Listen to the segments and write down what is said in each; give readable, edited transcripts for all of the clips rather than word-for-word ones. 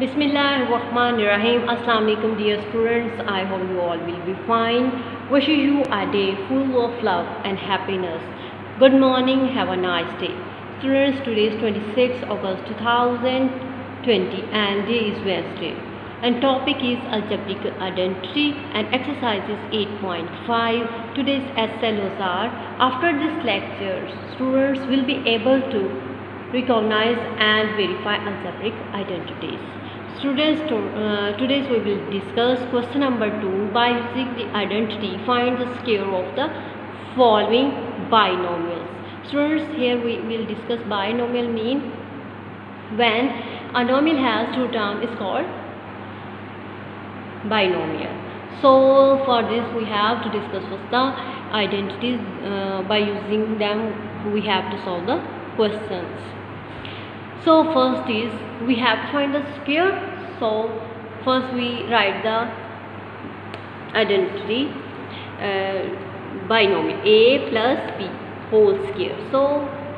Bismillahirrahmanirrahim. Assalamu alaikum dear students. I hope you all will be fine. Wishing you a day full of love and happiness. Good morning. Have a nice day. Students, today is 26 August 2020 and day is Wednesday. And topic is algebraic identity and exercises 8.5. Today's SLOs are: after this lecture, students will be able to recognize and verify algebraic identities. Students, today we will discuss question number 2. By using the identity, find the square of the following binomials. Students, here we will discuss binomial mean when a nomial has two terms is called binomial. So for this we have to discuss first the identities. By using them we have to solve the questions. So first is we have to find the square. So first we write the identity binomial a plus b whole square. So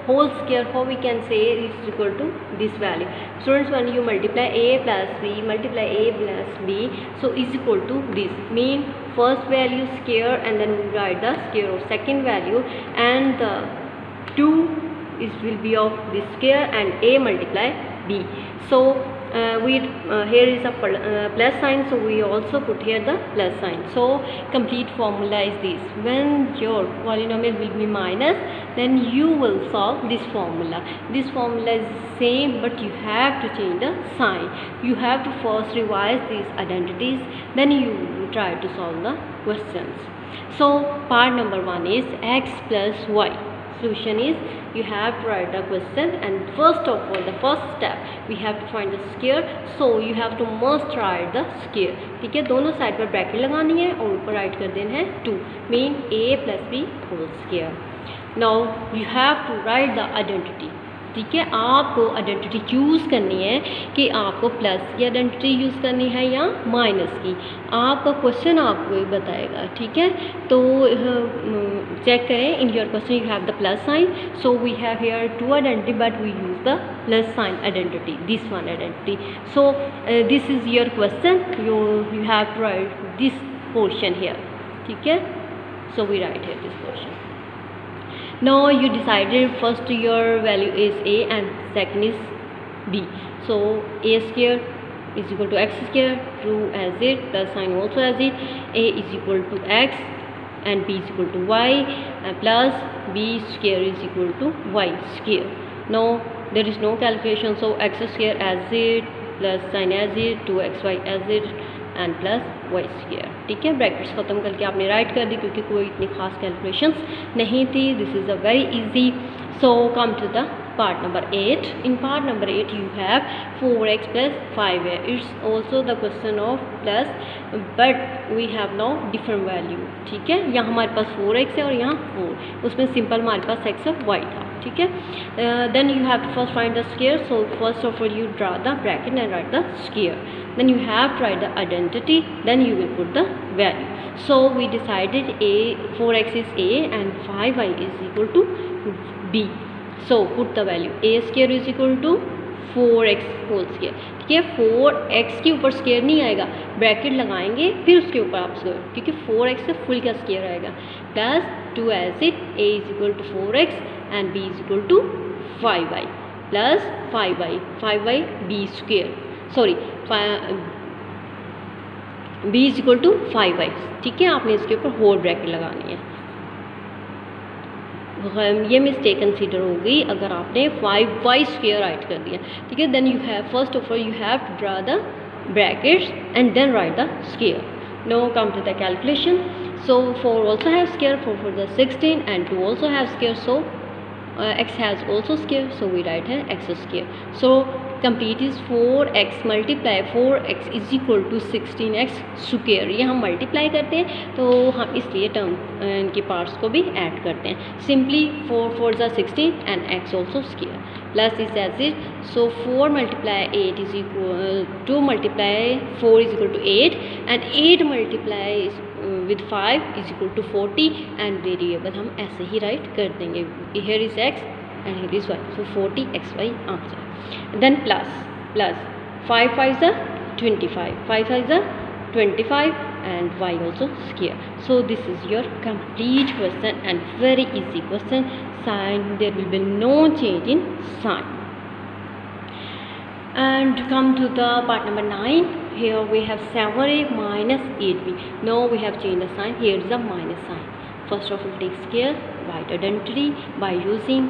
whole square, how we can say, is equal to this value. Students, when you multiply a plus b, multiply a plus b, so is equal to this. Mean first value square and then we write the square of second value, and the 2 will be of this square and a multiply b. So here is a plus sign, so we also put here the plus sign. So complete formula is this: when your polynomial will be minus, then you will solve this formula. This formula is same, but you have to change the sign. You have to first revise these identities, then you try to solve the questions. So part number 1 is x plus y. Solution is you have to write the question, and first of all the first step we have to find the square. So you have to must write the square. ठीक है, दोनों side पर bracket लगानी है और ऊपर right कर देना है 2. Mean a plus b whole square. Now you have to write the identity. ठीक है, आपको आइडेंटिटी चूज़ करनी है कि आपको प्लस की आइडेंटिटी यूज़ करनी है या माइनस की. आपका क्वेश्चन आपको ये बताएगा. ठीक है, तो चेक करें. In your question you have the plus sign, so we have here 2 identity but we use the plus sign identity, this one identity. So this is your question. You have to write this portion here. ठीक है, so we write here this portion. Now you decided first your value is a and second is b. So a square is equal to x square, true as it, plus sign also as it. A is equal to x and b is equal to y, and plus b square is equal to y square. Now there is no calculation, so x square as it, plus sign as it, 2xy as it and plus y square. ठीक है, brackets ख़त्म करके आपने right कर दी क्योंकि कोई इतनी खास कैलकुलेशंस नहीं थी. This is a very easy. So come to the part number 8. In part number 8 you have 4x plus 5y. It's also the question of plus, but we have now different value. ठीक है, यहाँ हमारे पास 4x है और यहाँ 4. उसमें simple हमारे पास x और y था. ठीक है, then you have to first find the square. So first of all you draw the bracket and write the square. Then you have to write the identity, then you will put the value. So we decided 4x is a and 5y is equal to b. So put the value. A square is equal to 4x whole square. ठीक है, 4x के ऊपर square नहीं आएगा, bracket लगाएंगे फिर उसके ऊपर आप स्क्वायर, क्योंकि 4x से फुल का स्क्वायर आएगा. Plus 2 as it, a is equal to 4x and b is equal to 5y, plus 5y b square, sorry b is equal to 5y. ठीक है, आपने इसके ऊपर होल ब्रैकेट लगानी है. ये मिस्टेक कंसीडर हो गई अगर आपने 5y स्क्वायर राइट कर दिया. ठीक है, then you have first of all you have to draw the brackets and then write the square. Now come to the calculation. So 4 also have square, 4 for the 16 and 2 also have square, so x has also square, so we write here x square. So complete is 4x multiply 4x is equal to 16x square. ये हम multiply करते हैं तो हम इसलिए term इनके parts को भी ऐड करते हैं. Simply 4 4 is 16 and x also square, plus is as it. So 4 multiply 8 is equal 2 multiply 4 is equal to 8 and 8 multiply with 5 is equal to 40 and variable हम ऐसे ही राइट कर देंगे. Here is x and here is y, so 40xy answer. Then plus 5 5 is 25, 5 5 is 25, and y also square. So this is your complete question and very easy question. Sign, there will be no change in sign. And come to the part number 9. Here we have 7a minus 8b. Now we have changed the sign. Here is the minus sign. First of all, take square, write identity by using,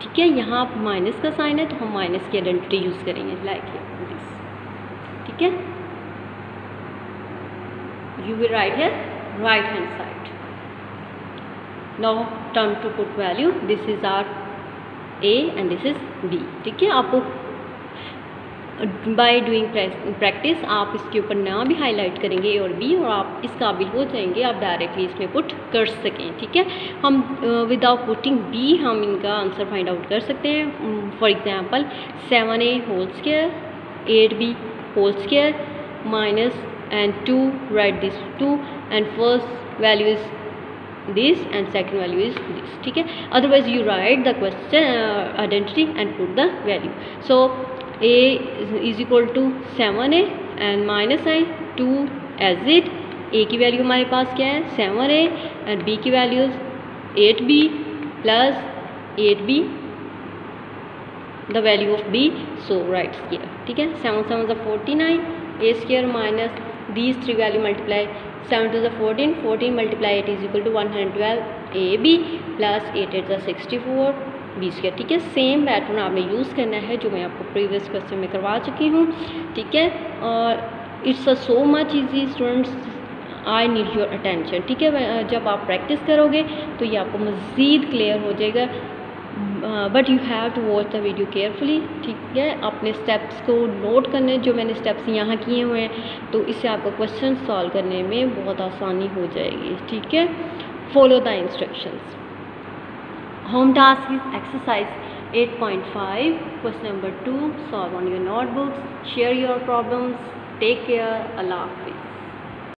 ठीक है, यहाँ minus का sign है तो हम minus की identity use करेंगे, like this, ठीक है. You will write here right hand side. Now turn to put value. This is our a and this is b, ठीक है. आपको बाय डूइंग प्रैक्टिस आप इसके ऊपर ना भी हाईलाइट करेंगे ए और बी, और आप इस काबिल हो जाएंगे आप डायरेक्टली इसमें पुट कर सकें, ठीक है. हम विदाउट पुटिंग बी हम इनका आंसर फाइंड आउट कर सकते हैं. For example 7a whole square, 8b whole square minus and 2, write this 2 and first value is this and second value is this, ठीक है. Otherwise you write the question identity and put the value. So a is equal to 7a and minus I 2 as it. a की value हमारे पास क्या है 7a and b की value 8b plus 8b the value of b, so write here, ठीक है. 7 7 is 49, a square minus these three value multiply 7 to the 14, 14 multiply 8 is equal to 112 ab plus 8 8 is 64 b square, ठीक है. Same pattern आपने use करना है जो मैं आपको प्रीवियस क्वेश्चन में करवा चुकी हूँ, ठीक है. और it's so much easy students, I need your attention, ठीक है. जब आप प्रैक्टिस करोगे तो ये आपको मज़ीद क्लियर हो जाएगा, but you have to watch the video carefully, ठीक है. अपने स्टेप्स को नोट करने, जो मैंने स्टेप्स यहाँ किए हुए हैं, तो इससे आपको क्वेश्चन सॉल्व करने में बहुत आसानी हो जाएगी, ठीक है. Follow the instructions. Home task is exercise 8.5 question number 2. Solve on your notebooks. Share your problems. Take care. Allah.